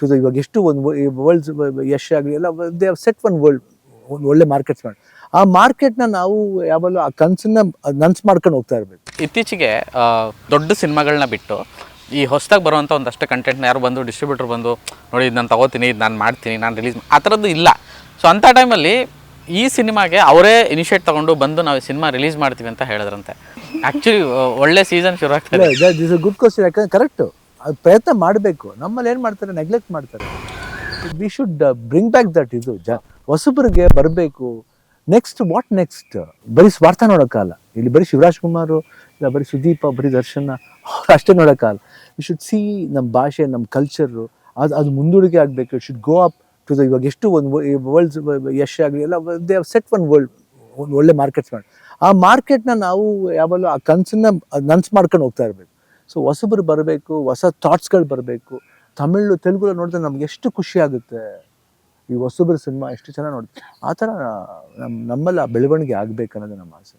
To the ಇವಾಗ ಎಷ್ಟು ಒಂದು ವರ್ಲ್ಡ್ಸ್ ಯಶ್ ಆಗಲಿ ಎಲ್ಲ they have set one world ಒಂದು ಒಳ್ಳೆ ಮಾರ್ಕೆಟ್ಸ್ ಮಾಡಿ ಆ ಮಾರ್ಕೆಟ್ನ ನಾವು ಯಾವಾಗಲೂ ಆ ಕನಸನ್ನ ನನ್ಸು ಮಾಡ್ಕೊಂಡು ಹೋಗ್ತಾ ಇರಬೇಕು. ಇತ್ತೀಚೆಗೆ ದೊಡ್ಡ ಸಿನಿಮಾಗಳನ್ನ ಬಿಟ್ಟು ಈ ಹೊಸದಾಗಿ ಬರುವಂಥ ಒಂದಷ್ಟು ಕಂಟೆಂಟ್ನ ಯಾರು ಬಂದು ಡಿಸ್ಟ್ರಿಬ್ಯೂಟರ್ ಬಂದು ನೋಡಿ ಇದು ನಾನು ತೊಗೋತೀನಿ, ಇದು ನಾನು ಮಾಡ್ತೀನಿ, ನಾನು ರಿಲೀಸ್ ಆ ಥರದ್ದು ಇಲ್ಲ. ಸೊ ಅಂಥ ಟೈಮಲ್ಲಿ ಈ ಸಿನಿಮಾಗೆ ಅವರೇ ಇನಿಷಿಯೇಟ್ ತೊಗೊಂಡು ಬಂದು ನಾವು ಸಿನಿಮಾ ರಿಲೀಸ್ ಮಾಡ್ತೀವಿ ಅಂತ ಹೇಳಿದ್ರಂತೆ. ಆ್ಯಕ್ಚುಲಿ ಒಳ್ಳೆ ಸೀಸನ್ ಶುರು ಆಗ್ತದೆ. This a good question. ಯಾಕಂದ್ರೆ ಕರೆಕ್ಟು, ಅದು ಪ್ರಯತ್ನ ಮಾಡಬೇಕು. ನಮ್ಮಲ್ಲಿ ಏನು ಮಾಡ್ತಾರೆ, ನೆಗ್ಲೆಕ್ಟ್ ಮಾಡ್ತಾರೆ. We should bring back that. ಇದು ಹೊಸಬರಿಗೆ ಬರಬೇಕು. Next what next? ಬರೀ ಸ್ವಾರ್ಥ ನೋಡೋಕ್ಕಲ್ಲ. ಇಲ್ಲಿ ಬರೀ ಶಿವರಾಜ್ ಕುಮಾರ್ ಇಲ್ಲ ಬರೀ ಸುದೀಪ ಬರೀ ದರ್ಶನ ಅವ್ರು ಅಷ್ಟೇ ನೋಡೋಕ್ಕಲ್ಲ. ಯು ಶುಡ್ ಸಿ ನಮ್ಮ ಭಾಷೆ, ನಮ್ಮ ಕಲ್ಚರು ಅದು ಮುಂದೂಡಿಕೆ ಆಗಬೇಕು. It should go up to the ಇವಾಗ ಎಷ್ಟು ಒಂದು ವರ್ಲ್ಡ್ಸ್ ಯಶ್ ಆಗಲಿ ಎಲ್ಲ they have set one world ಒಂದು ಒಳ್ಳೆ ಮಾರ್ಕೆಟ್ಸ್ ಮಾಡಿ ಆ ಮಾರ್ಕೆಟ್ನ ನಾವು ಯಾವಾಗಲೂ ಆ ಕನಸನ್ನ ನನ್ಸು ಮಾಡ್ಕೊಂಡು ಹೋಗ್ತಾ ಇರಬೇಕು. ಸೊ ಹೊಸಬರು ಬರಬೇಕು, ಹೊಸ ಥಾಟ್ಸ್ಗಳು ಬರಬೇಕು. ತಮಿಳು ತೆಲುಗು ನೋಡಿದ್ರೆ ನಮ್ಗೆ ಎಷ್ಟು ಖುಷಿ ಆಗುತ್ತೆ. ಈ ಹೊಸಬ್ರ ಸಿನಿಮಾ ಎಷ್ಟು ಚೆನ್ನಾಗಿ ನೋಡುತ್ತೆ. ಆ ಥರ ನಮ್ಮಲ್ಲಿ ಆ ಬೆಳವಣಿಗೆ ಆಗಬೇಕು ಅನ್ನೋದು ನಮ್ಮ ಆಸೆ.